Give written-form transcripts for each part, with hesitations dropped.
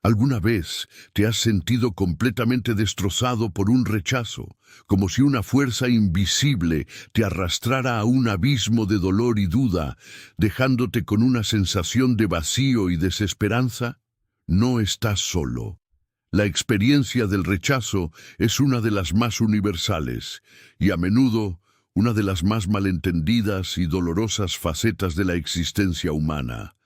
¿Alguna vez te has sentido completamente destrozado por un rechazo, como si una fuerza invisible te arrastrara a un abismo de dolor y duda, dejándote con una sensación de vacío y desesperanza? No estás solo. La experiencia del rechazo es una de las más universales y a menudo una de las más malentendidas y dolorosas facetas de la existencia humana.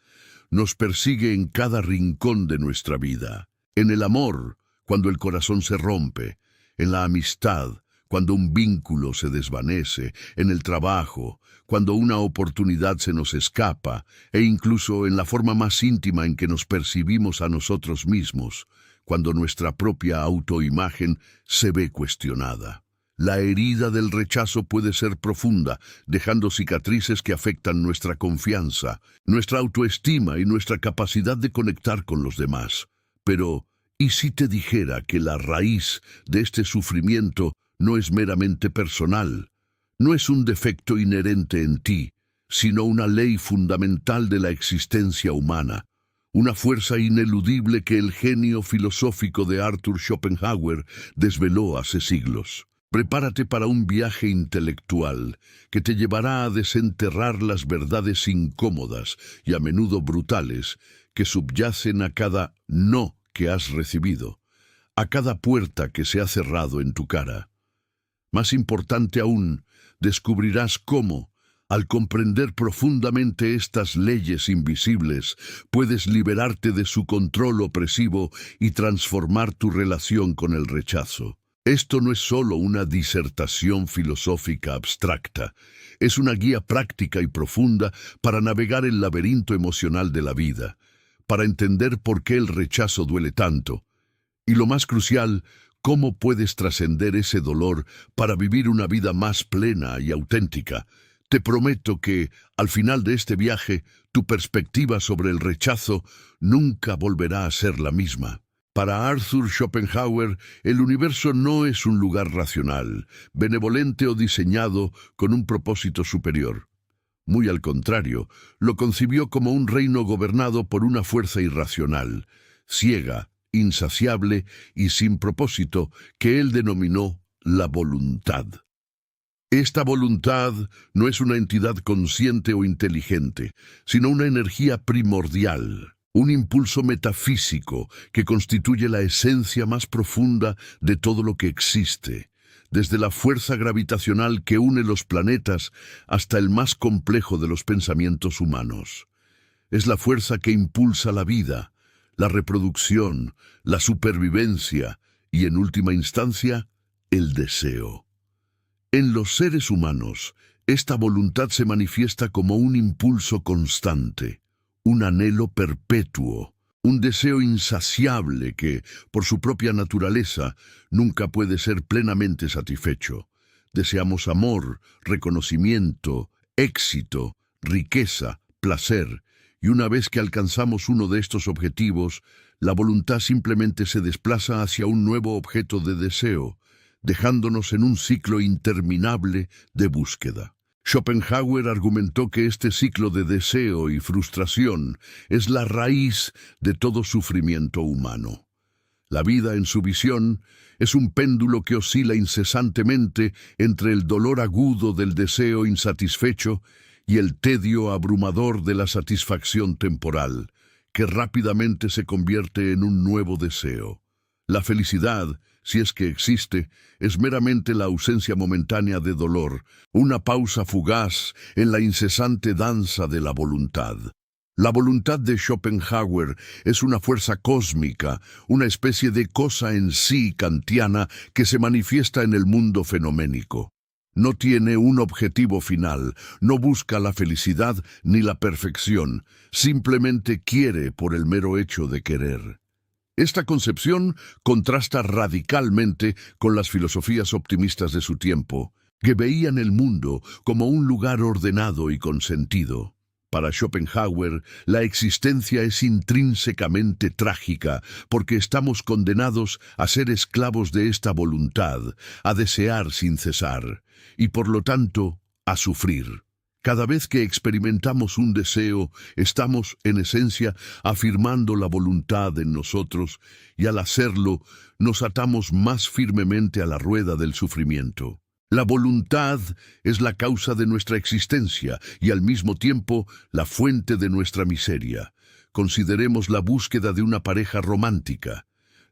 Nos persigue en cada rincón de nuestra vida. En el amor, cuando el corazón se rompe; en la amistad, cuando un vínculo se desvanece; en el trabajo, cuando una oportunidad se nos escapa; e incluso en la forma más íntima en que nos percibimos a nosotros mismos, cuando nuestra propia autoimagen se ve cuestionada. La herida del rechazo puede ser profunda, dejando cicatrices que afectan nuestra confianza, nuestra autoestima y nuestra capacidad de conectar con los demás. Pero, ¿y si te dijera que la raíz de este sufrimiento no es meramente personal? No es un defecto inherente en ti, sino una ley fundamental de la existencia humana. Una fuerza ineludible que el genio filosófico de Arthur Schopenhauer desveló hace siglos. Prepárate para un viaje intelectual que te llevará a desenterrar las verdades incómodas y a menudo brutales que subyacen a cada no que has recibido, a cada puerta que se ha cerrado en tu cara. Más importante aún, descubrirás cómo, al comprender profundamente estas leyes invisibles, puedes liberarte de su control opresivo y transformar tu relación con el rechazo. Esto no es solo una disertación filosófica abstracta, es una guía práctica y profunda para navegar el laberinto emocional de la vida, para entender por qué el rechazo duele tanto, y lo más crucial, cómo puedes trascender ese dolor para vivir una vida más plena y auténtica. Te prometo que, al final de este viaje, tu perspectiva sobre el rechazo nunca volverá a ser la misma. Para Arthur Schopenhauer, el universo no es un lugar racional, benevolente o diseñado con un propósito superior. Muy al contrario, lo concibió como un reino gobernado por una fuerza irracional, ciega, insaciable y sin propósito, que él denominó la voluntad. Esta voluntad no es una entidad consciente o inteligente, sino una energía primordial. Un impulso metafísico que constituye la esencia más profunda de todo lo que existe, desde la fuerza gravitacional que une los planetas hasta el más complejo de los pensamientos humanos. Es la fuerza que impulsa la vida, la reproducción, la supervivencia y, en última instancia, el deseo. En los seres humanos, esta voluntad se manifiesta como un impulso constante, un anhelo perpetuo, un deseo insaciable que, por su propia naturaleza, nunca puede ser plenamente satisfecho. Deseamos amor, reconocimiento, éxito, riqueza, placer, y una vez que alcanzamos uno de estos objetivos, la voluntad simplemente se desplaza hacia un nuevo objeto de deseo, dejándonos en un ciclo interminable de búsqueda. Schopenhauer argumentó que este ciclo de deseo y frustración es la raíz de todo sufrimiento humano. La vida, en su visión, es un péndulo que oscila incesantemente entre el dolor agudo del deseo insatisfecho y el tedio abrumador de la satisfacción temporal, que rápidamente se convierte en un nuevo deseo. La felicidad, si es que existe, es meramente la ausencia momentánea de dolor, una pausa fugaz en la incesante danza de la voluntad. La voluntad de Schopenhauer es una fuerza cósmica, una especie de cosa en sí kantiana que se manifiesta en el mundo fenoménico. No tiene un objetivo final, no busca la felicidad ni la perfección, simplemente quiere por el mero hecho de querer. Esta concepción contrasta radicalmente con las filosofías optimistas de su tiempo, que veían el mundo como un lugar ordenado y con sentido. Para Schopenhauer, la existencia es intrínsecamente trágica, porque estamos condenados a ser esclavos de esta voluntad, a desear sin cesar, y por lo tanto, a sufrir. Cada vez que experimentamos un deseo, estamos, en esencia, afirmando la voluntad en nosotros, y al hacerlo, nos atamos más firmemente a la rueda del sufrimiento. La voluntad es la causa de nuestra existencia y al mismo tiempo la fuente de nuestra miseria. Consideremos la búsqueda de una pareja romántica.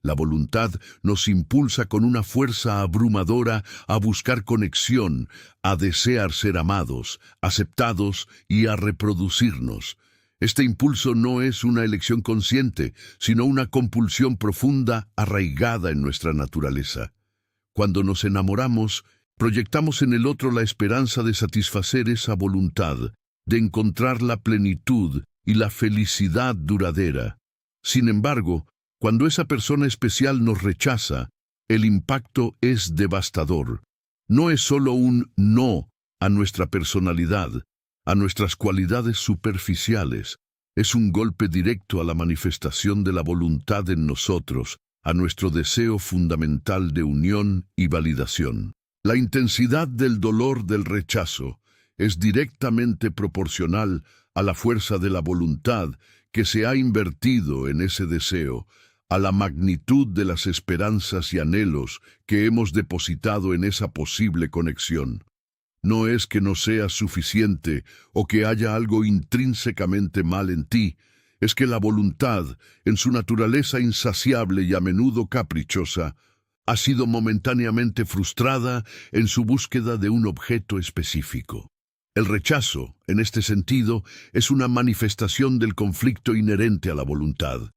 La voluntad nos impulsa con una fuerza abrumadora a buscar conexión, a desear ser amados, aceptados y a reproducirnos. Este impulso no es una elección consciente, sino una compulsión profunda arraigada en nuestra naturaleza. Cuando nos enamoramos, proyectamos en el otro la esperanza de satisfacer esa voluntad, de encontrar la plenitud y la felicidad duradera. Sin embargo, cuando esa persona especial nos rechaza, el impacto es devastador. No es solo un no a nuestra personalidad, a nuestras cualidades superficiales. Es un golpe directo a la manifestación de la voluntad en nosotros, a nuestro deseo fundamental de unión y validación. La intensidad del dolor del rechazo es directamente proporcional a la fuerza de la voluntad que se ha invertido en ese deseo, a la magnitud de las esperanzas y anhelos que hemos depositado en esa posible conexión. No es que no seas suficiente o que haya algo intrínsecamente mal en ti, es que la voluntad, en su naturaleza insaciable y a menudo caprichosa, ha sido momentáneamente frustrada en su búsqueda de un objeto específico. El rechazo, en este sentido, es una manifestación del conflicto inherente a la voluntad.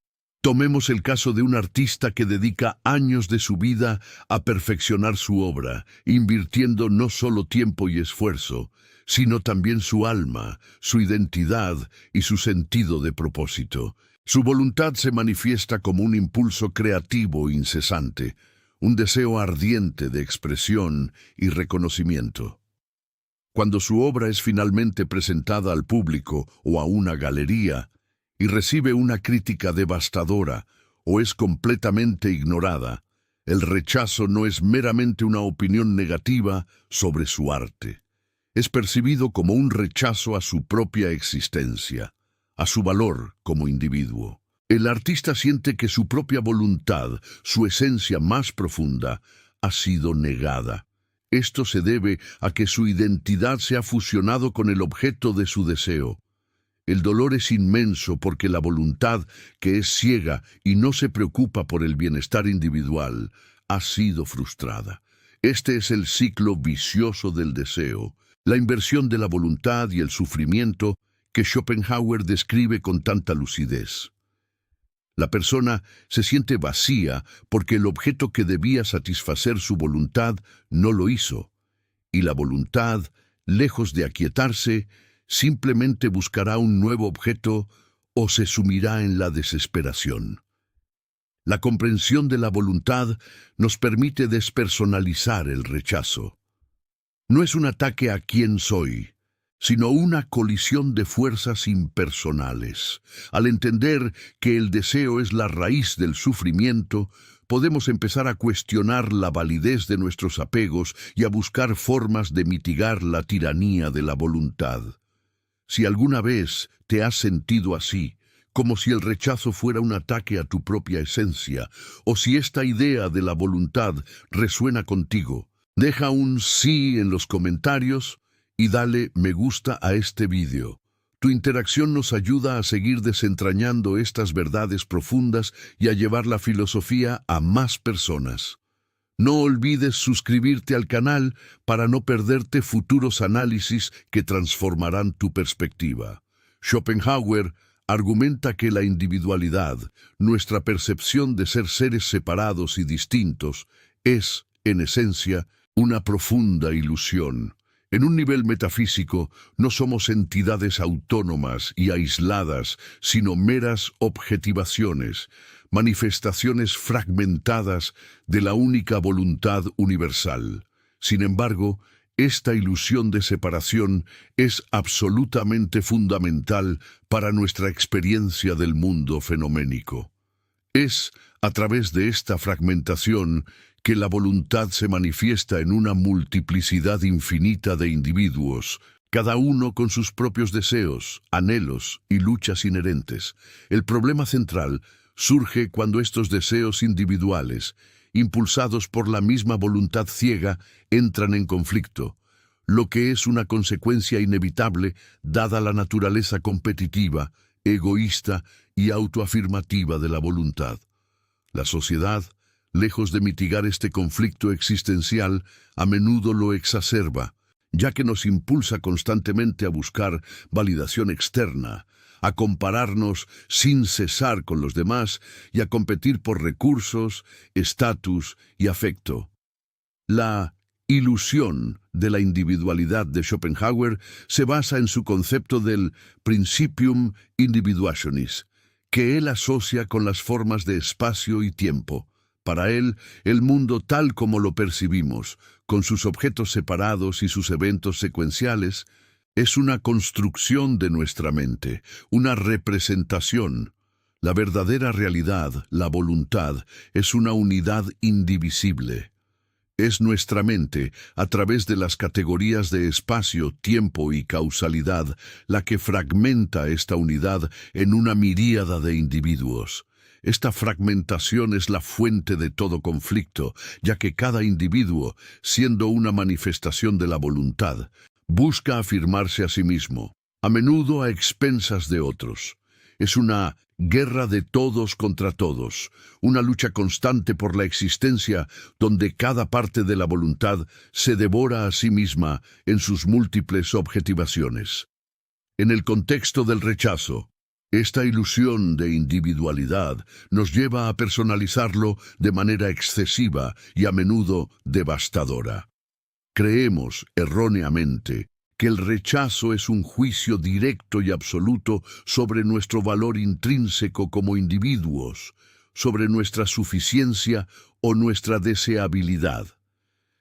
Tomemos el caso de un artista que dedica años de su vida a perfeccionar su obra, invirtiendo no solo tiempo y esfuerzo, sino también su alma, su identidad y su sentido de propósito. Su voluntad se manifiesta como un impulso creativo incesante, un deseo ardiente de expresión y reconocimiento. Cuando su obra es finalmente presentada al público o a una galería, y recibe una crítica devastadora o es completamente ignorada, el rechazo no es meramente una opinión negativa sobre su arte. Es percibido como un rechazo a su propia existencia, a su valor como individuo. El artista siente que su propia voluntad, su esencia más profunda, ha sido negada. Esto se debe a que su identidad se ha fusionado con el objeto de su deseo. El dolor es inmenso porque la voluntad, que es ciega y no se preocupa por el bienestar individual, ha sido frustrada. Este es el ciclo vicioso del deseo, la inversión de la voluntad y el sufrimiento que Schopenhauer describe con tanta lucidez. La persona se siente vacía porque el objeto que debía satisfacer su voluntad no lo hizo, y la voluntad, lejos de aquietarse, simplemente buscará un nuevo objeto o se sumirá en la desesperación. La comprensión de la voluntad nos permite despersonalizar el rechazo. No es un ataque a quién soy, sino una colisión de fuerzas impersonales. Al entender que el deseo es la raíz del sufrimiento, podemos empezar a cuestionar la validez de nuestros apegos y a buscar formas de mitigar la tiranía de la voluntad. Si alguna vez te has sentido así, como si el rechazo fuera un ataque a tu propia esencia, o si esta idea de la voluntad resuena contigo, deja un sí en los comentarios y dale me gusta a este vídeo. Tu interacción nos ayuda a seguir desentrañando estas verdades profundas y a llevar la filosofía a más personas. No olvides suscribirte al canal para no perderte futuros análisis que transformarán tu perspectiva. Schopenhauer argumenta que la individualidad, nuestra percepción de ser seres separados y distintos, es, en esencia, una profunda ilusión. En un nivel metafísico, no somos entidades autónomas y aisladas, sino meras objetivaciones, manifestaciones fragmentadas de la única voluntad universal. Sin embargo, esta ilusión de separación es absolutamente fundamental para nuestra experiencia del mundo fenoménico. Es a través de esta fragmentación que la voluntad se manifiesta en una multiplicidad infinita de individuos, cada uno con sus propios deseos, anhelos y luchas inherentes. El problema central surge cuando estos deseos individuales, impulsados por la misma voluntad ciega, entran en conflicto, lo que es una consecuencia inevitable dada la naturaleza competitiva, egoísta y autoafirmativa de la voluntad. La sociedad, lejos de mitigar este conflicto existencial, a menudo lo exacerba, ya que nos impulsa constantemente a buscar validación externa, a compararnos sin cesar con los demás y a competir por recursos, estatus y afecto. La ilusión de la individualidad de Schopenhauer se basa en su concepto del principium individuationis, que él asocia con las formas de espacio y tiempo. Para él, el mundo tal como lo percibimos, con sus objetos separados y sus eventos secuenciales, es una construcción de nuestra mente, una representación. La verdadera realidad, la voluntad, es una unidad indivisible. Es nuestra mente, a través de las categorías de espacio, tiempo y causalidad, la que fragmenta esta unidad en una miríada de individuos. Esta fragmentación es la fuente de todo conflicto, ya que cada individuo, siendo una manifestación de la voluntad, busca afirmarse a sí mismo, a menudo a expensas de otros. Es una guerra de todos contra todos, una lucha constante por la existencia donde cada parte de la voluntad se devora a sí misma en sus múltiples objetivaciones. En el contexto del rechazo, esta ilusión de individualidad nos lleva a personalizarlo de manera excesiva y a menudo devastadora. Creemos, erróneamente, que el rechazo es un juicio directo y absoluto sobre nuestro valor intrínseco como individuos, sobre nuestra suficiencia o nuestra deseabilidad.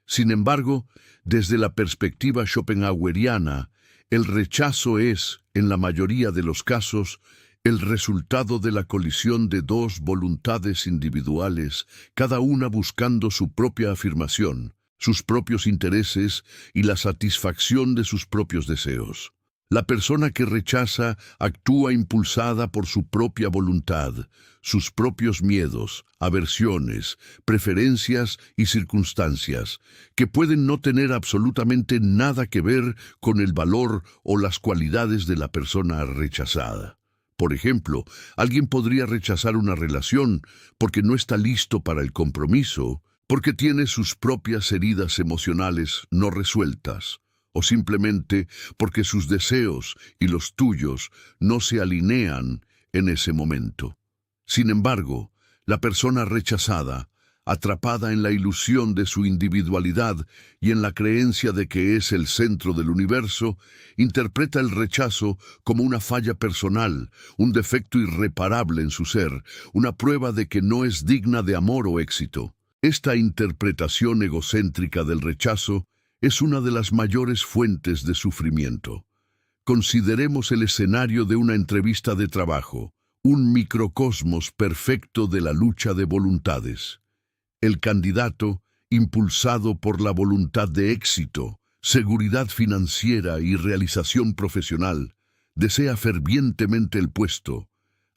Sin embargo, desde la perspectiva schopenhaueriana, el rechazo es, en la mayoría de los casos, el resultado de la colisión de dos voluntades individuales, cada una buscando su propia afirmación, sus propios intereses y la satisfacción de sus propios deseos. La persona que rechaza actúa impulsada por su propia voluntad, sus propios miedos, aversiones, preferencias y circunstancias, que pueden no tener absolutamente nada que ver con el valor o las cualidades de la persona rechazada. Por ejemplo, alguien podría rechazar una relación porque no está listo para el compromiso, porque tiene sus propias heridas emocionales no resueltas, o simplemente porque sus deseos y los tuyos no se alinean en ese momento. Sin embargo, la persona rechazada, atrapada en la ilusión de su individualidad y en la creencia de que es el centro del universo, interpreta el rechazo como una falla personal, un defecto irreparable en su ser, una prueba de que no es digna de amor o éxito. Esta interpretación egocéntrica del rechazo es una de las mayores fuentes de sufrimiento. Consideremos el escenario de una entrevista de trabajo, un microcosmos perfecto de la lucha de voluntades. El candidato, impulsado por la voluntad de éxito, seguridad financiera y realización profesional, desea fervientemente el puesto,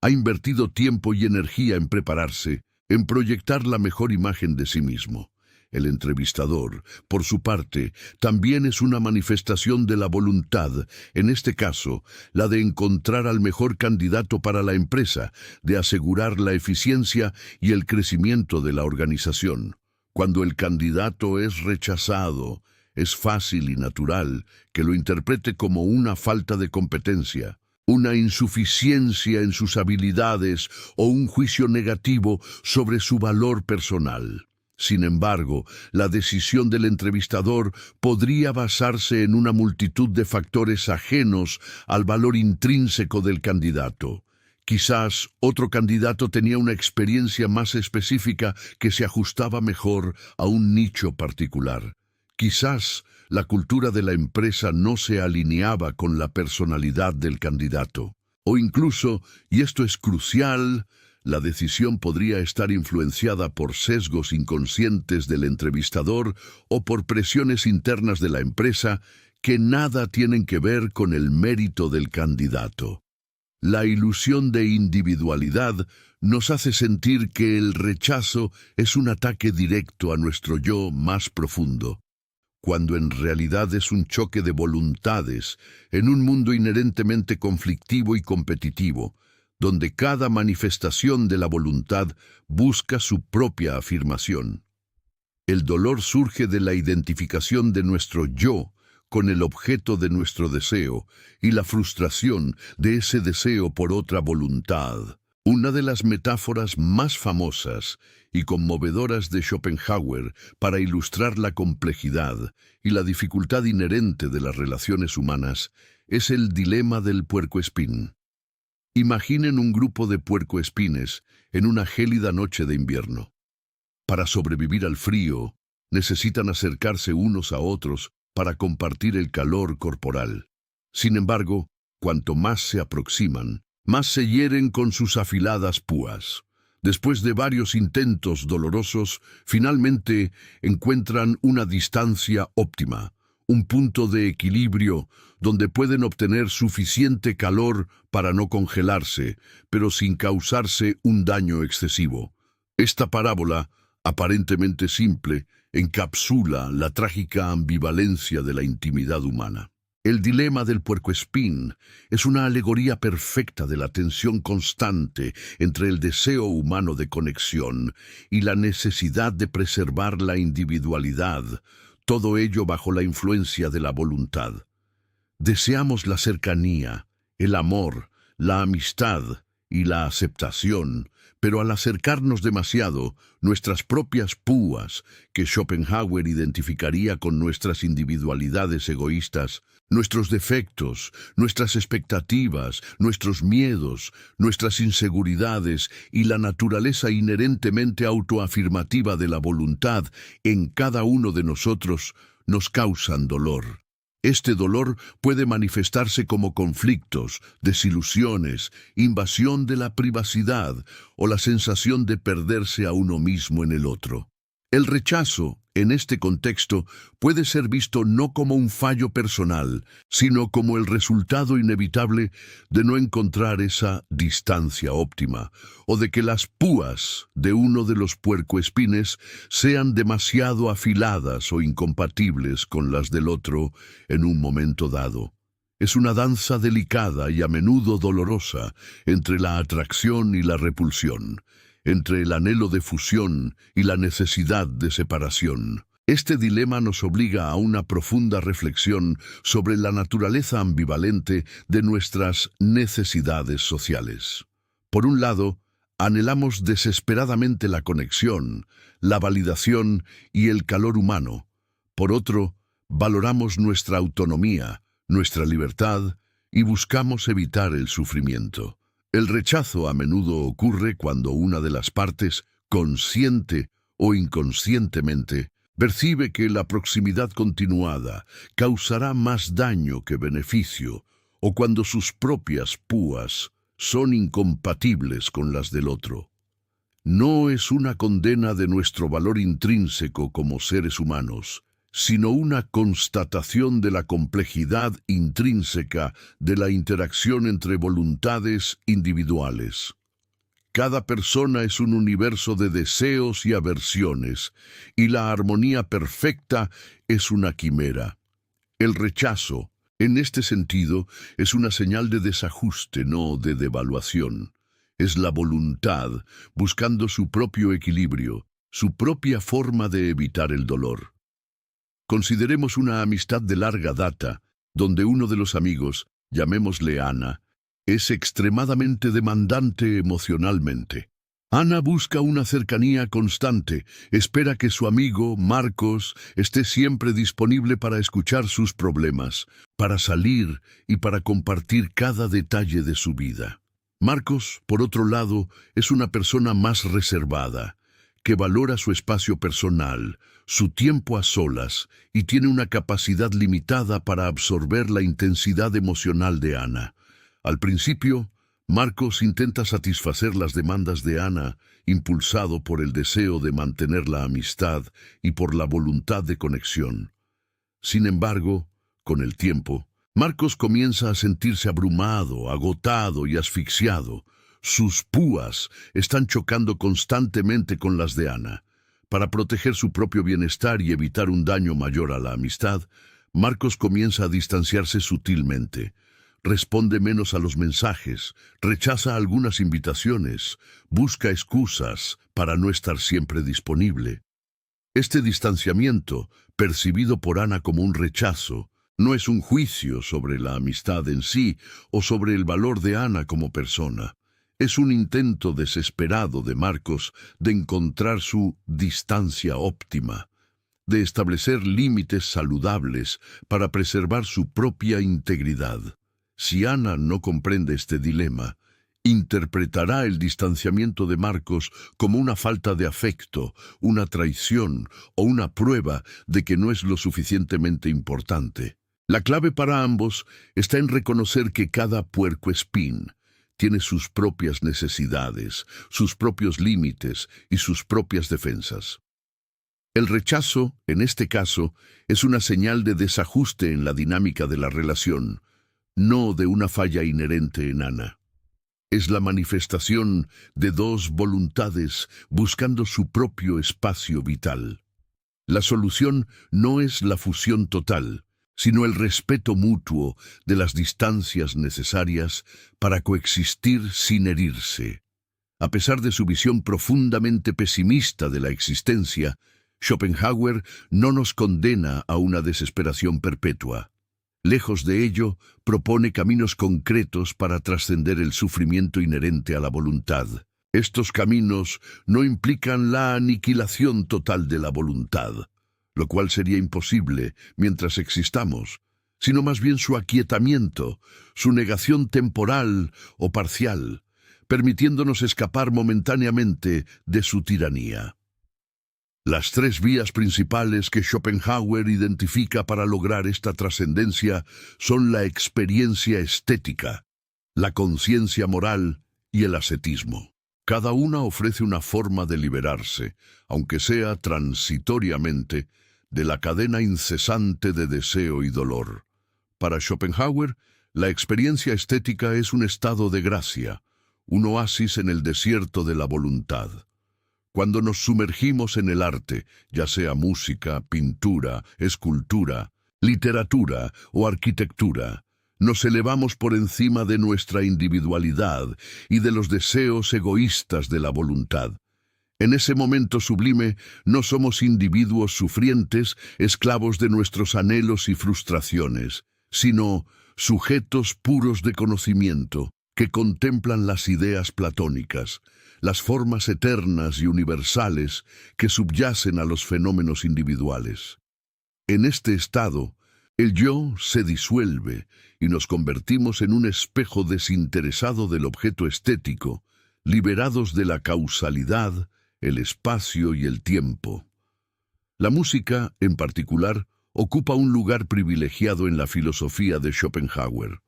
ha invertido tiempo y energía en prepararse, en proyectar la mejor imagen de sí mismo. El entrevistador, por su parte, también es una manifestación de la voluntad, en este caso, la de encontrar al mejor candidato para la empresa, de asegurar la eficiencia y el crecimiento de la organización. Cuando el candidato es rechazado, es fácil y natural que lo interprete como una falta de competencia, una insuficiencia en sus habilidades o un juicio negativo sobre su valor personal. Sin embargo, la decisión del entrevistador podría basarse en una multitud de factores ajenos al valor intrínseco del candidato. Quizás otro candidato tenía una experiencia más específica que se ajustaba mejor a un nicho particular. Quizás la cultura de la empresa no se alineaba con la personalidad del candidato. O incluso, y esto es crucial, la decisión podría estar influenciada por sesgos inconscientes del entrevistador o por presiones internas de la empresa que nada tienen que ver con el mérito del candidato. La ilusión de individualidad nos hace sentir que el rechazo es un ataque directo a nuestro yo más profundo, cuando en realidad es un choque de voluntades en un mundo inherentemente conflictivo y competitivo, donde cada manifestación de la voluntad busca su propia afirmación. El dolor surge de la identificación de nuestro yo con el objeto de nuestro deseo y la frustración de ese deseo por otra voluntad. Una de las metáforas más famosas y conmovedoras de Schopenhauer para ilustrar la complejidad y la dificultad inherente de las relaciones humanas es el dilema del puercoespín. Imaginen un grupo de puercoespines en una gélida noche de invierno. Para sobrevivir al frío, necesitan acercarse unos a otros para compartir el calor corporal. Sin embargo, cuanto más se aproximan, más se hieren con sus afiladas púas. Después de varios intentos dolorosos, finalmente encuentran una distancia óptima, un punto de equilibrio donde pueden obtener suficiente calor para no congelarse, pero sin causarse un daño excesivo. Esta parábola, aparentemente simple, encapsula la trágica ambivalencia de la intimidad humana. El dilema del puercoespín es una alegoría perfecta de la tensión constante entre el deseo humano de conexión y la necesidad de preservar la individualidad, todo ello bajo la influencia de la voluntad. Deseamos la cercanía, el amor, la amistad y la aceptación, pero al acercarnos demasiado, nuestras propias púas, que Schopenhauer identificaría con nuestras individualidades egoístas, nuestros defectos, nuestras expectativas, nuestros miedos, nuestras inseguridades y la naturaleza inherentemente autoafirmativa de la voluntad en cada uno de nosotros, nos causan dolor. Este dolor puede manifestarse como conflictos, desilusiones, invasión de la privacidad o la sensación de perderse a uno mismo en el otro. El rechazo, en este contexto, puede ser visto no como un fallo personal, sino como el resultado inevitable de no encontrar esa distancia óptima, o de que las púas de uno de los puercoespines sean demasiado afiladas o incompatibles con las del otro en un momento dado. Es una danza delicada y a menudo dolorosa entre la atracción y la repulsión, entre el anhelo de fusión y la necesidad de separación. Este dilema nos obliga a una profunda reflexión sobre la naturaleza ambivalente de nuestras necesidades sociales. Por un lado, anhelamos desesperadamente la conexión, la validación y el calor humano. Por otro, valoramos nuestra autonomía, nuestra libertad y buscamos evitar el sufrimiento. El rechazo a menudo ocurre cuando una de las partes, consciente o inconscientemente, percibe que la proximidad continuada causará más daño que beneficio, o cuando sus propias púas son incompatibles con las del otro. No es una condena de nuestro valor intrínseco como seres humanos, sino una constatación de la complejidad intrínseca de la interacción entre voluntades individuales. Cada persona es un universo de deseos y aversiones, y la armonía perfecta es una quimera. El rechazo, en este sentido, es una señal de desajuste, no de devaluación. Es la voluntad buscando su propio equilibrio, su propia forma de evitar el dolor. Consideremos una amistad de larga data, donde uno de los amigos, llamémosle Ana, es extremadamente demandante emocionalmente. Ana busca una cercanía constante, espera que su amigo, Marcos, esté siempre disponible para escuchar sus problemas, para salir y para compartir cada detalle de su vida. Marcos, por otro lado, es una persona más reservada, que valora su espacio personal, su tiempo a solas y tiene una capacidad limitada para absorber la intensidad emocional de Ana. Al principio, Marcos intenta satisfacer las demandas de Ana, impulsado por el deseo de mantener la amistad y por la voluntad de conexión. Sin embargo, Con el tiempo, Marcos comienza a sentirse abrumado, agotado y asfixiado. Sus púas están chocando constantemente con las de Ana. Para proteger su propio bienestar y evitar un daño mayor a la amistad, Marcos comienza a distanciarse sutilmente. Responde menos a los mensajes, rechaza algunas invitaciones, busca excusas para no estar siempre disponible. Este distanciamiento, percibido por Ana como un rechazo, no es un juicio sobre la amistad en sí o sobre el valor de Ana como persona. Es un intento desesperado de Marcos de encontrar su distancia óptima, de establecer límites saludables para preservar su propia integridad. Si Ana no comprende este dilema, interpretará el distanciamiento de Marcos como una falta de afecto, una traición o una prueba de que no es lo suficientemente importante. La clave para ambos está en reconocer que cada puercoespín tiene sus propias necesidades, sus propios límites y sus propias defensas. El rechazo, en este caso, es una señal de desajuste en la dinámica de la relación, no de una falla inherente en Ana. Es la manifestación de dos voluntades buscando su propio espacio vital. La solución no es la fusión total, sino el respeto mutuo de las distancias necesarias para coexistir sin herirse. A pesar de su visión profundamente pesimista de la existencia, Schopenhauer no nos condena a una desesperación perpetua. Lejos de ello, propone caminos concretos para trascender el sufrimiento inherente a la voluntad. Estos caminos no implican la aniquilación total de la voluntad, lo cual sería imposible mientras existamos, sino más bien su aquietamiento, su negación temporal o parcial, permitiéndonos escapar momentáneamente de su tiranía. Las tres vías principales que Schopenhauer identifica para lograr esta trascendencia son la experiencia estética, la conciencia moral y el ascetismo. Cada una ofrece una forma de liberarse, aunque sea transitoriamente, de la cadena incesante de deseo y dolor. Para Schopenhauer, la experiencia estética es un estado de gracia, un oasis en el desierto de la voluntad. Cuando nos sumergimos en el arte, ya sea música, pintura, escultura, literatura o arquitectura, nos elevamos por encima de nuestra individualidad y de los deseos egoístas de la voluntad. En ese momento sublime, no somos individuos sufrientes, esclavos de nuestros anhelos y frustraciones, sino sujetos puros de conocimiento, que contemplan las ideas platónicas, las formas eternas y universales que subyacen a los fenómenos individuales. En este estado, el yo se disuelve y nos convertimos en un espejo desinteresado del objeto estético, liberados de la causalidad, el espacio y el tiempo. La música, en particular, ocupa un lugar privilegiado en la filosofía de Schopenhauer.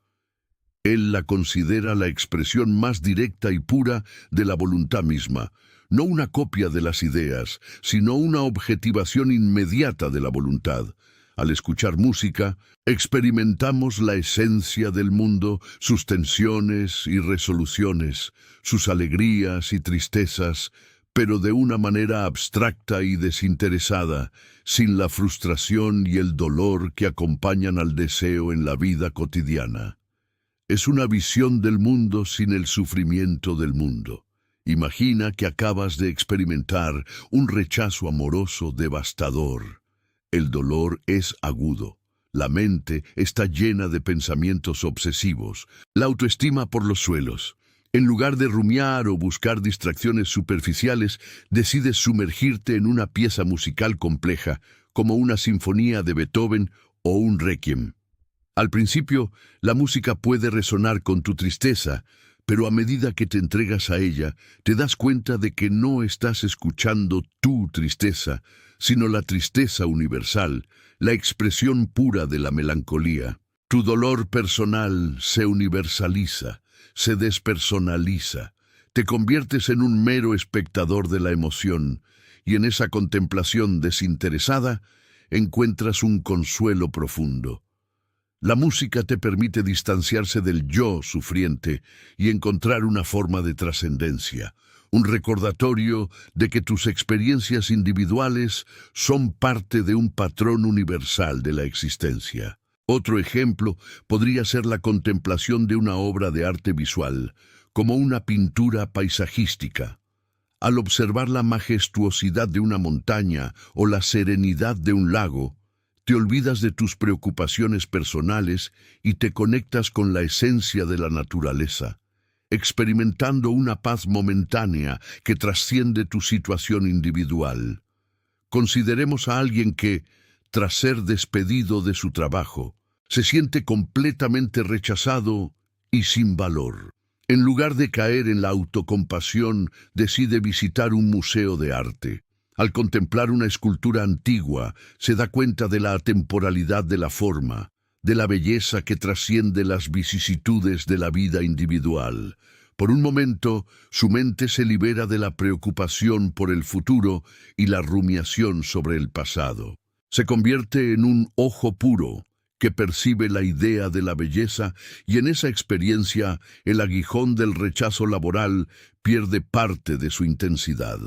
Él la considera la expresión más directa y pura de la voluntad misma, no una copia de las ideas, sino una objetivación inmediata de la voluntad. Al escuchar música, experimentamos la esencia del mundo, sus tensiones y resoluciones, sus alegrías y tristezas, pero de una manera abstracta y desinteresada, sin la frustración y el dolor que acompañan al deseo en la vida cotidiana. Es una visión del mundo sin el sufrimiento del mundo. Imagina que acabas de experimentar un rechazo amoroso devastador. El dolor es agudo. La mente está llena de pensamientos obsesivos. La autoestima por los suelos. En lugar de rumiar o buscar distracciones superficiales, decides sumergirte en una pieza musical compleja, como una sinfonía de Beethoven o un requiem. Al principio, la música puede resonar con tu tristeza, pero a medida que te entregas a ella, te das cuenta de que no estás escuchando tu tristeza, sino la tristeza universal, la expresión pura de la melancolía. Tu dolor personal se universaliza, se despersonaliza, te conviertes en un mero espectador de la emoción, y en esa contemplación desinteresada encuentras un consuelo profundo. La música te permite distanciarse del yo sufriente y encontrar una forma de trascendencia, un recordatorio de que tus experiencias individuales son parte de un patrón universal de la existencia. Otro ejemplo podría ser la contemplación de una obra de arte visual, como una pintura paisajística. Al observar la majestuosidad de una montaña o la serenidad de un lago, te olvidas de tus preocupaciones personales y te conectas con la esencia de la naturaleza, experimentando una paz momentánea que trasciende tu situación individual. Consideremos a alguien que, tras ser despedido de su trabajo, se siente completamente rechazado y sin valor. En lugar de caer en la autocompasión, decide visitar un museo de arte. Al contemplar una escultura antigua, se da cuenta de la atemporalidad de la forma, de la belleza que trasciende las vicisitudes de la vida individual. Por un momento, su mente se libera de la preocupación por el futuro y la rumiación sobre el pasado. Se convierte en un ojo puro que percibe la idea de la belleza, y en esa experiencia el aguijón del rechazo laboral pierde parte de su intensidad.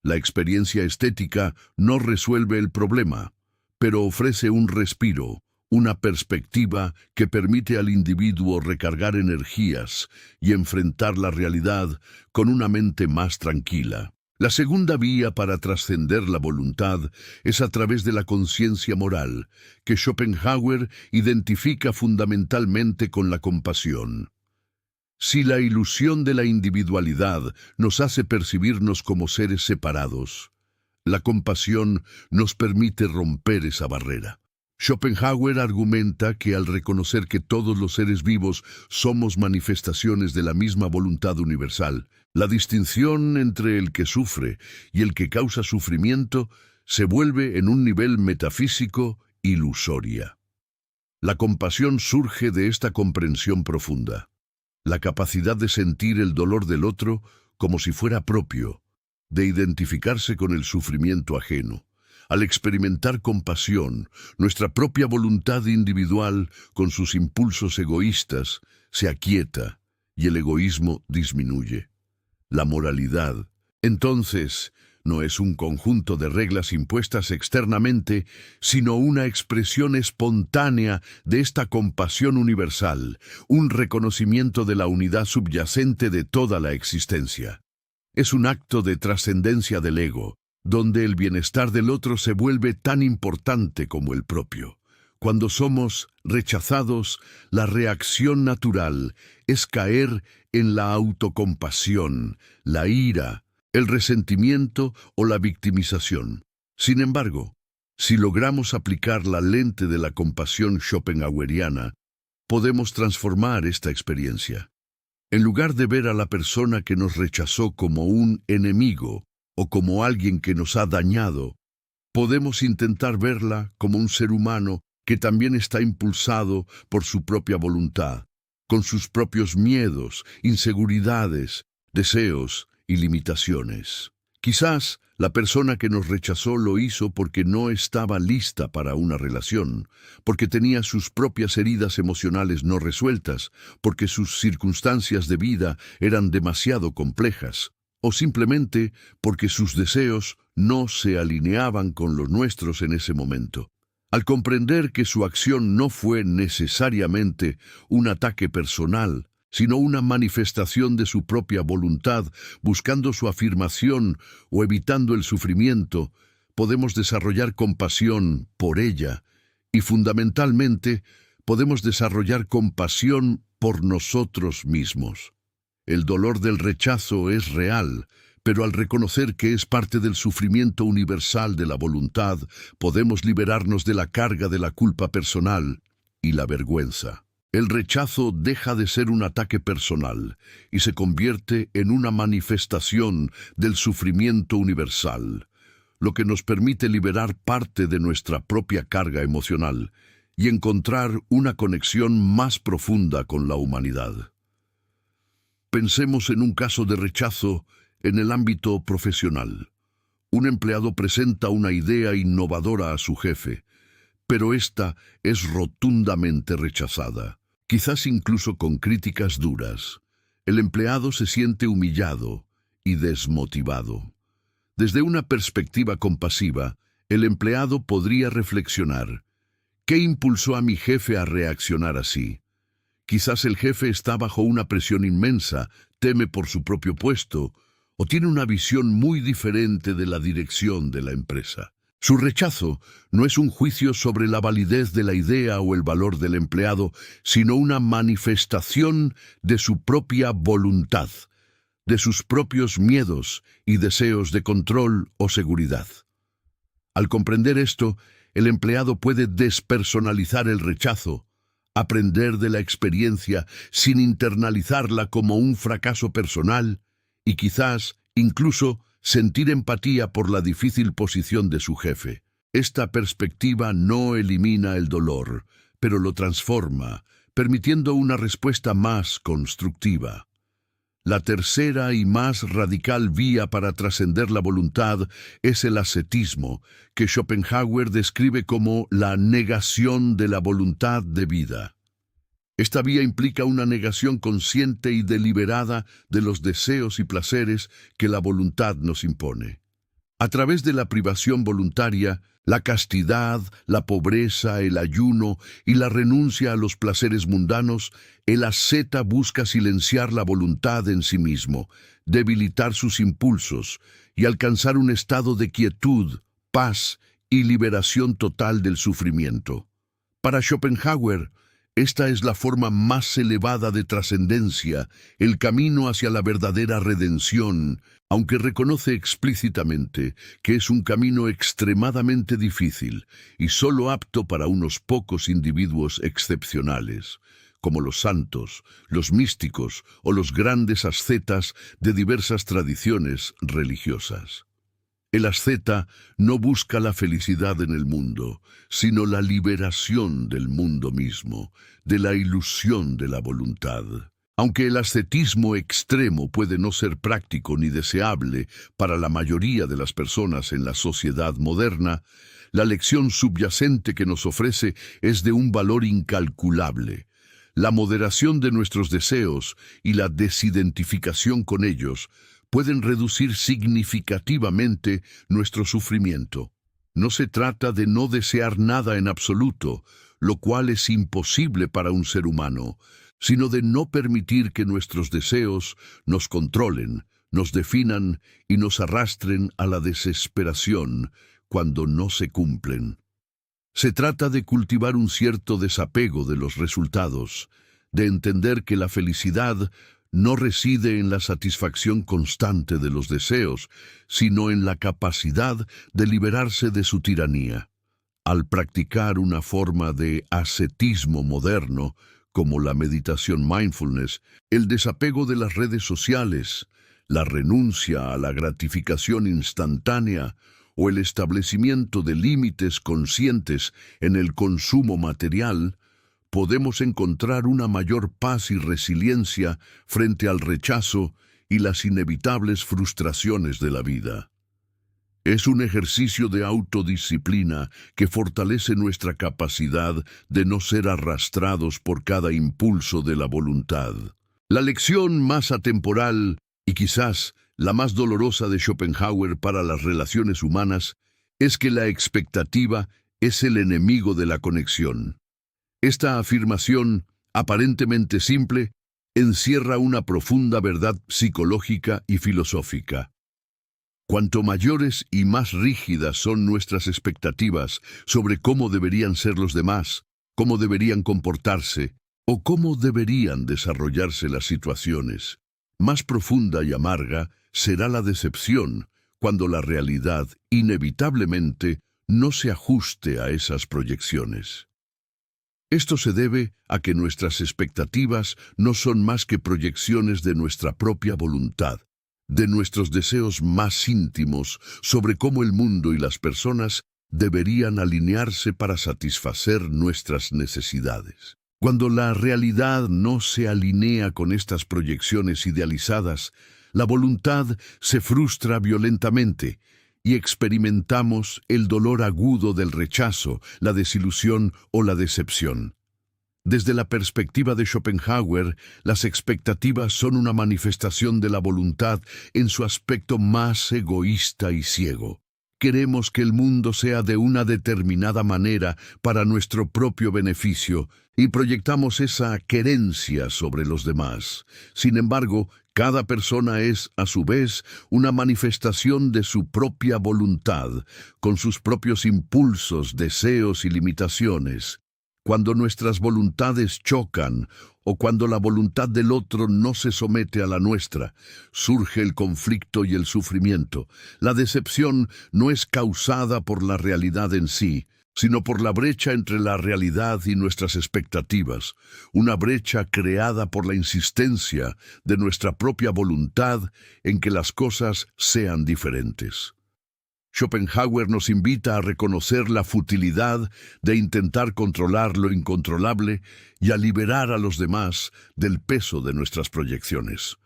La experiencia estética no resuelve el problema, pero ofrece un respiro, una perspectiva que permite al individuo recargar energías y enfrentar la realidad con una mente más tranquila. La segunda vía para trascender la voluntad es a través de la conciencia moral, que Schopenhauer identifica fundamentalmente con la compasión. Si la ilusión de la individualidad nos hace percibirnos como seres separados, la compasión nos permite romper esa barrera. Schopenhauer argumenta que al reconocer que todos los seres vivos somos manifestaciones de la misma voluntad universal, la distinción entre el que sufre y el que causa sufrimiento se vuelve en un nivel metafísico ilusoria. La compasión surge de esta comprensión profunda, la capacidad de sentir el dolor del otro como si fuera propio, de identificarse con el sufrimiento ajeno. Al experimentar compasión, nuestra propia voluntad individual, con sus impulsos egoístas, se aquieta y el egoísmo disminuye. La moralidad, entonces, no es un conjunto de reglas impuestas externamente, sino una expresión espontánea de esta compasión universal, un reconocimiento de la unidad subyacente de toda la existencia. Es un acto de trascendencia del ego, donde el bienestar del otro se vuelve tan importante como el propio. Cuando somos rechazados, la reacción natural es caer en la autocompasión, la ira, el resentimiento o la victimización. Sin embargo, si logramos aplicar la lente de la compasión schopenhaueriana, podemos transformar esta experiencia. En lugar de ver a la persona que nos rechazó como un enemigo o como alguien que nos ha dañado, podemos intentar verla como un ser humano que también está impulsado por su propia voluntad, con sus propios miedos, inseguridades, deseos y limitaciones. Quizás la persona que nos rechazó lo hizo porque no estaba lista para una relación, porque tenía sus propias heridas emocionales no resueltas, porque sus circunstancias de vida eran demasiado complejas, o simplemente porque sus deseos no se alineaban con los nuestros en ese momento. Al comprender que su acción no fue necesariamente un ataque personal, sino una manifestación de su propia voluntad, buscando su afirmación o evitando el sufrimiento, podemos desarrollar compasión por ella y, fundamentalmente, podemos desarrollar compasión por nosotros mismos. El dolor del rechazo es real, pero al reconocer que es parte del sufrimiento universal de la voluntad, podemos liberarnos de la carga de la culpa personal y la vergüenza. El rechazo deja de ser un ataque personal y se convierte en una manifestación del sufrimiento universal, lo que nos permite liberar parte de nuestra propia carga emocional y encontrar una conexión más profunda con la humanidad. Pensemos en un caso de rechazo en el ámbito profesional. Un empleado presenta una idea innovadora a su jefe, pero esta es rotundamente rechazada, quizás incluso con críticas duras. El empleado se siente humillado y desmotivado. Desde una perspectiva compasiva, el empleado podría reflexionar: ¿qué impulsó a mi jefe a reaccionar así? Quizás el jefe está bajo una presión inmensa, teme por su propio puesto, o tiene una visión muy diferente de la dirección de la empresa. Su rechazo no es un juicio sobre la validez de la idea o el valor del empleado, sino una manifestación de su propia voluntad, de sus propios miedos y deseos de control o seguridad. Al comprender esto, el empleado puede despersonalizar el rechazo, aprender de la experiencia sin internalizarla como un fracaso personal y quizás, incluso, sentir empatía por la difícil posición de su jefe. Esta perspectiva no elimina el dolor, pero lo transforma, permitiendo una respuesta más constructiva. La tercera y más radical vía para trascender la voluntad es el ascetismo, que Schopenhauer describe como la negación de la voluntad de vida. Esta vía implica una negación consciente y deliberada de los deseos y placeres que la voluntad nos impone. A través de la privación voluntaria, la castidad, la pobreza, el ayuno y la renuncia a los placeres mundanos, el asceta busca silenciar la voluntad en sí mismo, debilitar sus impulsos y alcanzar un estado de quietud, paz y liberación total del sufrimiento. Para Schopenhauer, esta es la forma más elevada de trascendencia, el camino hacia la verdadera redención, aunque reconoce explícitamente que es un camino extremadamente difícil y solo apto para unos pocos individuos excepcionales, como los santos, los místicos o los grandes ascetas de diversas tradiciones religiosas. El asceta no busca la felicidad en el mundo, sino la liberación del mundo mismo, de la ilusión de la voluntad. Aunque el ascetismo extremo puede no ser práctico ni deseable para la mayoría de las personas en la sociedad moderna, la lección subyacente que nos ofrece es de un valor incalculable. La moderación de nuestros deseos y la desidentificación con ellos pueden reducir significativamente nuestro sufrimiento. No se trata de no desear nada en absoluto, lo cual es imposible para un ser humano, sino de no permitir que nuestros deseos nos controlen, nos definan y nos arrastren a la desesperación cuando no se cumplen. Se trata de cultivar un cierto desapego de los resultados, de entender que la felicidad no reside en la satisfacción constante de los deseos, sino en la capacidad de liberarse de su tiranía. Al practicar una forma de ascetismo moderno, como la meditación mindfulness, el desapego de las redes sociales, la renuncia a la gratificación instantánea o el establecimiento de límites conscientes en el consumo material, podemos encontrar una mayor paz y resiliencia frente al rechazo y las inevitables frustraciones de la vida. Es un ejercicio de autodisciplina que fortalece nuestra capacidad de no ser arrastrados por cada impulso de la voluntad. La lección más atemporal y quizás la más dolorosa de Schopenhauer para las relaciones humanas es que la expectativa es el enemigo de la conexión. Esta afirmación, aparentemente simple, encierra una profunda verdad psicológica y filosófica. Cuanto mayores y más rígidas son nuestras expectativas sobre cómo deberían ser los demás, cómo deberían comportarse o cómo deberían desarrollarse las situaciones, más profunda y amarga será la decepción cuando la realidad inevitablemente no se ajuste a esas proyecciones. Esto se debe a que nuestras expectativas no son más que proyecciones de nuestra propia voluntad, de nuestros deseos más íntimos sobre cómo el mundo y las personas deberían alinearse para satisfacer nuestras necesidades. Cuando la realidad no se alinea con estas proyecciones idealizadas, la voluntad se frustra violentamente y experimentamos el dolor agudo del rechazo, la desilusión o la decepción. Desde la perspectiva de Schopenhauer, las expectativas son una manifestación de la voluntad en su aspecto más egoísta y ciego. Queremos que el mundo sea de una determinada manera para nuestro propio beneficio y proyectamos esa querencia sobre los demás. Sin embargo, cada persona es, a su vez, una manifestación de su propia voluntad, con sus propios impulsos, deseos y limitaciones. Cuando nuestras voluntades chocan o cuando la voluntad del otro no se somete a la nuestra, surge el conflicto y el sufrimiento. La decepción no es causada por la realidad en sí, sino por la brecha entre la realidad y nuestras expectativas, una brecha creada por la insistencia de nuestra propia voluntad en que las cosas sean diferentes. Schopenhauer nos invita a reconocer la futilidad de intentar controlar lo incontrolable y a liberar a los demás del peso de nuestras proyecciones.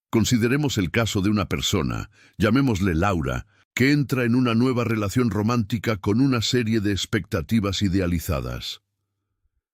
Consideremos el caso de una persona, llamémosle Laura, que entra en una nueva relación romántica con una serie de expectativas idealizadas.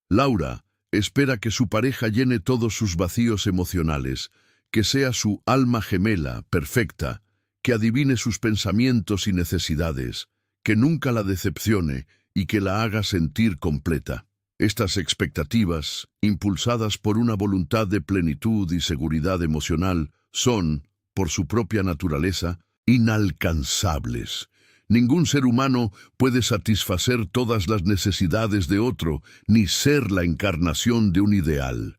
Laura espera que su pareja llene todos sus vacíos emocionales, que sea su alma gemela, perfecta, que adivine sus pensamientos y necesidades, que nunca la decepcione y que la haga sentir completa. Estas expectativas, impulsadas por una voluntad de plenitud y seguridad emocional, son, por su propia naturaleza, inalcanzables. Ningún ser humano puede satisfacer todas las necesidades de otro, ni ser la encarnación de un ideal.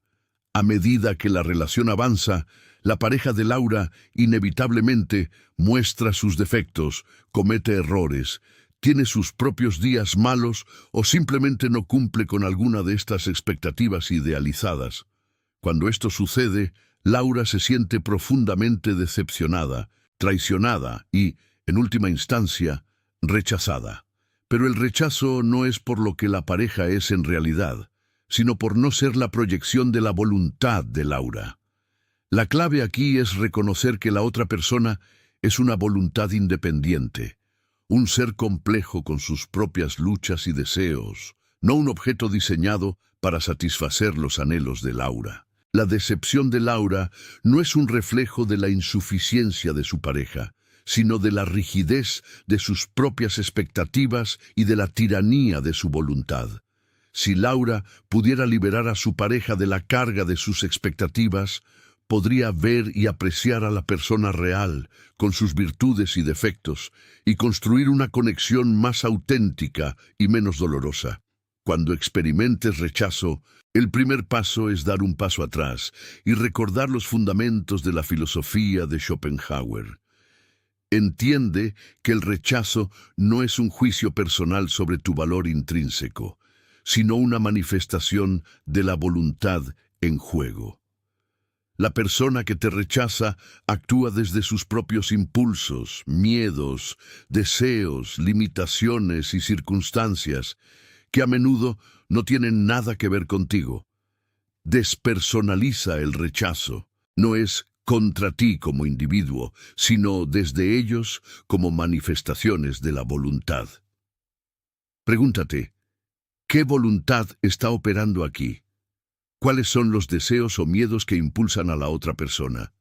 A medida que la relación avanza, la pareja de Laura inevitablemente muestra sus defectos, comete errores, tiene sus propios días malos o simplemente no cumple con alguna de estas expectativas idealizadas. Cuando esto sucede, Laura se siente profundamente decepcionada, traicionada y, en última instancia, rechazada. Pero el rechazo no es por lo que la pareja es en realidad, sino por no ser la proyección de la voluntad de Laura. La clave aquí es reconocer que la otra persona es una voluntad independiente, un ser complejo con sus propias luchas y deseos, no un objeto diseñado para satisfacer los anhelos de Laura. La decepción de Laura no es un reflejo de la insuficiencia de su pareja, sino de la rigidez de sus propias expectativas y de la tiranía de su voluntad. Si Laura pudiera liberar a su pareja de la carga de sus expectativas, podría ver y apreciar a la persona real, con sus virtudes y defectos, y construir una conexión más auténtica y menos dolorosa. Cuando experimentes rechazo, el primer paso es dar un paso atrás y recordar los fundamentos de la filosofía de Schopenhauer. Entiende que el rechazo no es un juicio personal sobre tu valor intrínseco, sino una manifestación de la voluntad en juego. La persona que te rechaza actúa desde sus propios impulsos, miedos, deseos, limitaciones y circunstancias que a menudo no tienen nada que ver contigo. Despersonaliza el rechazo. No es contra ti como individuo, sino desde ellos como manifestaciones de la voluntad. Pregúntate, ¿qué voluntad está operando aquí? ¿Cuáles son los deseos o miedos que impulsan a la otra persona?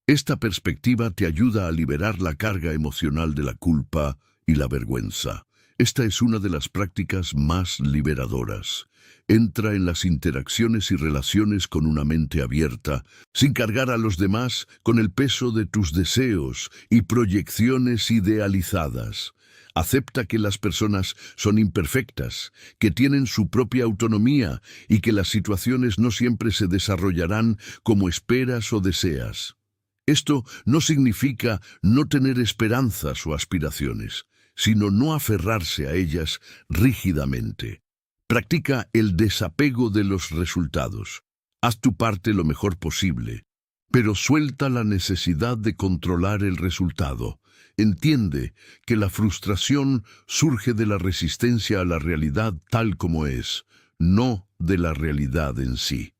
Esta perspectiva te ayuda a liberar la carga emocional de la culpa y la vergüenza. Esta es una de las prácticas más liberadoras. Entra en las interacciones y relaciones con una mente abierta, sin cargar a los demás con el peso de tus deseos y proyecciones idealizadas. Acepta que las personas son imperfectas, que tienen su propia autonomía y que las situaciones no siempre se desarrollarán como esperas o deseas. Esto no significa no tener esperanzas o aspiraciones, sino no aferrarse a ellas rígidamente. Practica el desapego de los resultados. Haz tu parte lo mejor posible, pero suelta la necesidad de controlar el resultado. Entiende que la frustración surge de la resistencia a la realidad tal como es, no de la realidad en sí.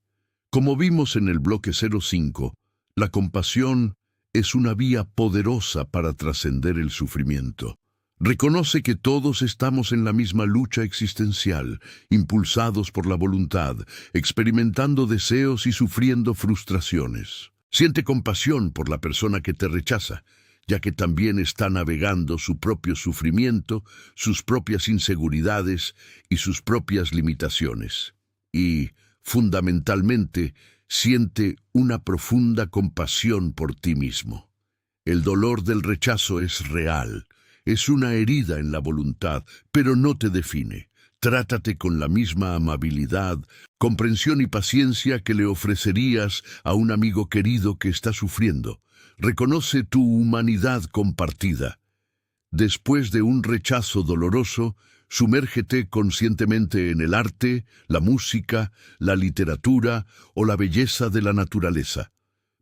Como vimos en el bloque 05, la compasión es una vía poderosa para trascender el sufrimiento. Reconoce que todos estamos en la misma lucha existencial, impulsados por la voluntad, experimentando deseos y sufriendo frustraciones. Siente compasión por la persona que te rechaza, ya que también está navegando su propio sufrimiento, sus propias inseguridades y sus propias limitaciones. Y, fundamentalmente, siente una profunda compasión por ti mismo. El dolor del rechazo es real. Es una herida en la voluntad, pero no te define. Trátate con la misma amabilidad, comprensión y paciencia que le ofrecerías a un amigo querido que está sufriendo. Reconoce tu humanidad compartida. Después de un rechazo doloroso, sumérgete conscientemente en el arte, la música, la literatura o la belleza de la naturaleza.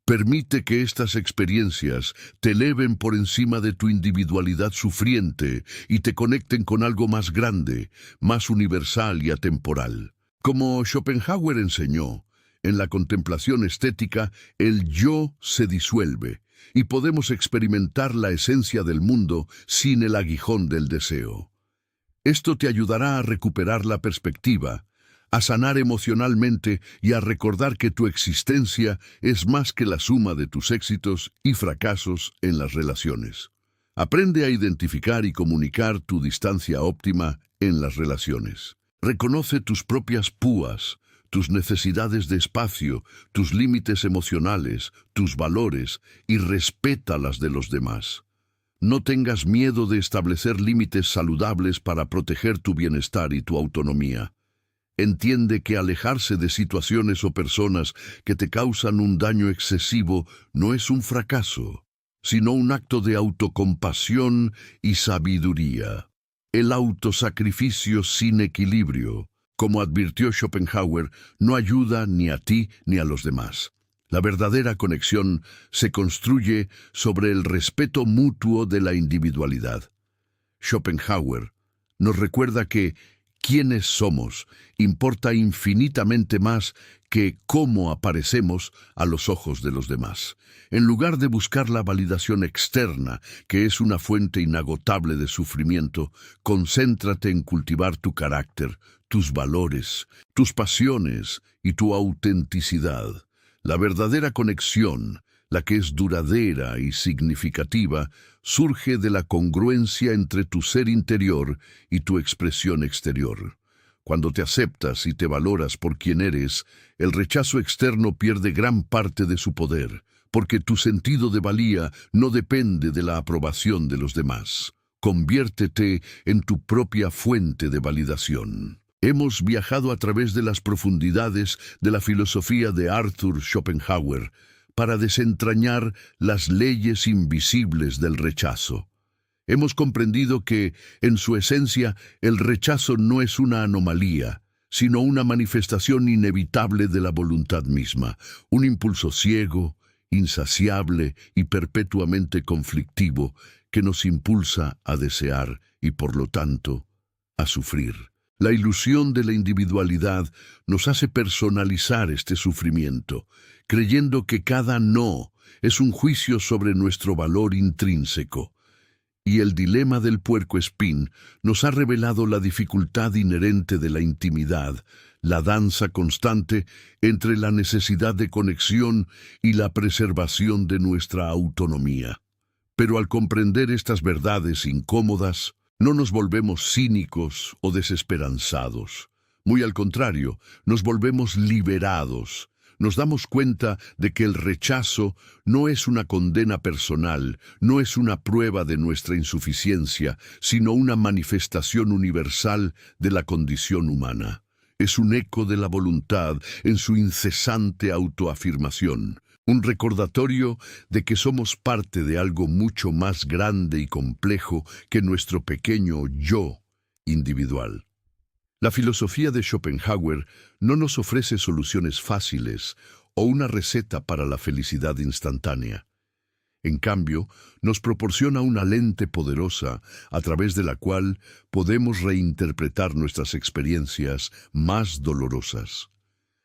Permite que estas experiencias te eleven por encima de tu individualidad sufriente y te conecten con algo más grande, más universal y atemporal. Como Schopenhauer enseñó, en la contemplación estética, el yo se disuelve y podemos experimentar la esencia del mundo sin el aguijón del deseo. Esto te ayudará a recuperar la perspectiva, a sanar emocionalmente y a recordar que tu existencia es más que la suma de tus éxitos y fracasos en las relaciones. Aprende a identificar y comunicar tu distancia óptima en las relaciones. Reconoce tus propias púas, tus necesidades de espacio, tus límites emocionales, tus valores y respeta las de los demás. No tengas miedo de establecer límites saludables para proteger tu bienestar y tu autonomía. Entiende que alejarse de situaciones o personas que te causan un daño excesivo no es un fracaso, sino un acto de autocompasión y sabiduría. El autosacrificio sin equilibrio, como advirtió Schopenhauer, no ayuda ni a ti ni a los demás. La verdadera conexión se construye sobre el respeto mutuo de la individualidad. Schopenhauer nos recuerda que quiénes somos importa infinitamente más que cómo aparecemos a los ojos de los demás. En lugar de buscar la validación externa, que es una fuente inagotable de sufrimiento, concéntrate en cultivar tu carácter, tus valores, tus pasiones y tu autenticidad. La verdadera conexión, la que es duradera y significativa, surge de la congruencia entre tu ser interior y tu expresión exterior. Cuando te aceptas y te valoras por quien eres, el rechazo externo pierde gran parte de su poder, porque tu sentido de valía no depende de la aprobación de los demás. Conviértete en tu propia fuente de validación. Hemos viajado a través de las profundidades de la filosofía de Arthur Schopenhauer para desentrañar las leyes invisibles del rechazo. Hemos comprendido que, en su esencia, el rechazo no es una anomalía, sino una manifestación inevitable de la voluntad misma, un impulso ciego, insaciable y perpetuamente conflictivo que nos impulsa a desear y, por lo tanto, a sufrir. La ilusión de la individualidad nos hace personalizar este sufrimiento, creyendo que cada no es un juicio sobre nuestro valor intrínseco. Y el dilema del puercoespín nos ha revelado la dificultad inherente de la intimidad, la danza constante entre la necesidad de conexión y la preservación de nuestra autonomía. Pero al comprender estas verdades incómodas, no nos volvemos cínicos o desesperanzados. Muy al contrario, nos volvemos liberados. Nos damos cuenta de que el rechazo no es una condena personal, no es una prueba de nuestra insuficiencia, sino una manifestación universal de la condición humana. Es un eco de la voluntad en su incesante autoafirmación, un recordatorio de que somos parte de algo mucho más grande y complejo que nuestro pequeño yo individual. La filosofía de Schopenhauer no nos ofrece soluciones fáciles o una receta para la felicidad instantánea. En cambio, nos proporciona una lente poderosa a través de la cual podemos reinterpretar nuestras experiencias más dolorosas.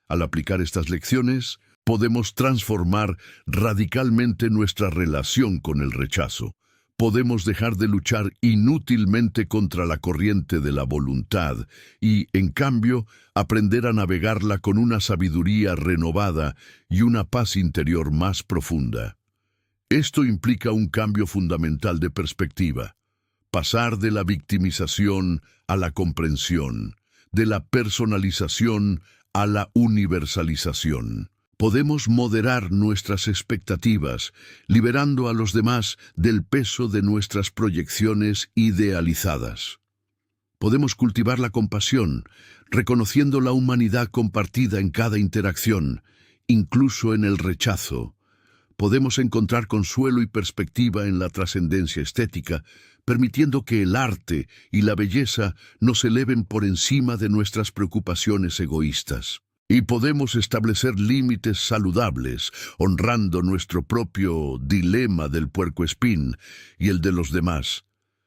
Al aplicar estas lecciones, podemos transformar radicalmente nuestra relación con el rechazo. Podemos dejar de luchar inútilmente contra la corriente de la voluntad y, en cambio, aprender a navegarla con una sabiduría renovada y una paz interior más profunda. Esto implica un cambio fundamental de perspectiva. Pasar de la victimización a la comprensión, de la personalización a la universalización. Podemos moderar nuestras expectativas, liberando a los demás del peso de nuestras proyecciones idealizadas. Podemos cultivar la compasión, reconociendo la humanidad compartida en cada interacción, incluso en el rechazo. Podemos encontrar consuelo y perspectiva en la trascendencia estética, permitiendo que el arte y la belleza nos eleven por encima de nuestras preocupaciones egoístas. Y podemos establecer límites saludables, honrando nuestro propio dilema del puercoespín y el de los demás,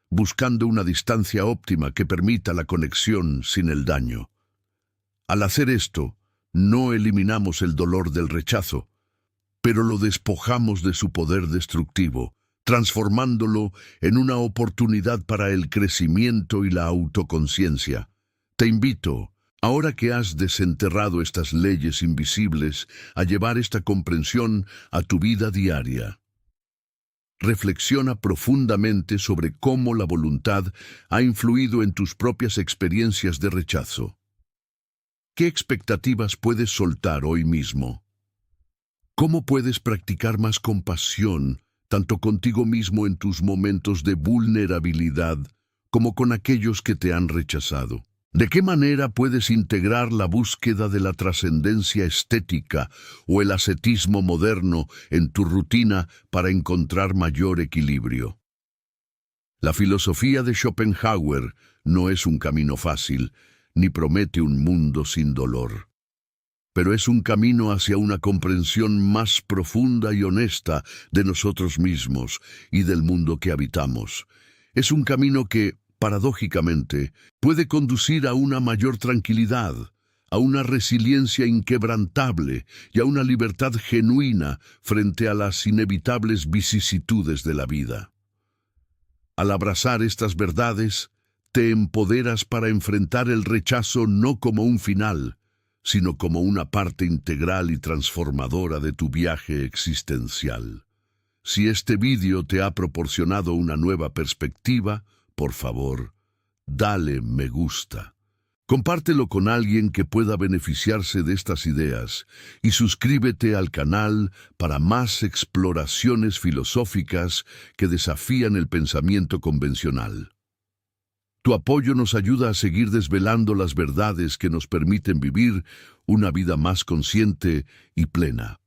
buscando una distancia óptima que permita la conexión sin el daño. Al hacer esto, no eliminamos el dolor del rechazo, pero lo despojamos de su poder destructivo, transformándolo en una oportunidad para el crecimiento y la autoconciencia. Te invito, ahora que has desenterrado estas leyes invisibles, a llevar esta comprensión a tu vida diaria. Reflexiona profundamente sobre cómo la voluntad ha influido en tus propias experiencias de rechazo. ¿Qué expectativas puedes soltar hoy mismo? ¿Cómo puedes practicar más compasión, tanto contigo mismo en tus momentos de vulnerabilidad, como con aquellos que te han rechazado? ¿De qué manera puedes integrar la búsqueda de la trascendencia estética o el ascetismo moderno en tu rutina para encontrar mayor equilibrio? La filosofía de Schopenhauer no es un camino fácil, ni promete un mundo sin dolor. Pero es un camino hacia una comprensión más profunda y honesta de nosotros mismos y del mundo que habitamos. Es un camino que, paradójicamente, puede conducir a una mayor tranquilidad, a una resiliencia inquebrantable y a una libertad genuina frente a las inevitables vicisitudes de la vida. Al abrazar estas verdades, te empoderas para enfrentar el rechazo no como un final, sino como una parte integral y transformadora de tu viaje existencial. Si este vídeo te ha proporcionado una nueva perspectiva, por favor, dale me gusta. Compártelo con alguien que pueda beneficiarse de estas ideas y suscríbete al canal para más exploraciones filosóficas que desafían el pensamiento convencional. Tu apoyo nos ayuda a seguir desvelando las verdades que nos permiten vivir una vida más consciente y plena.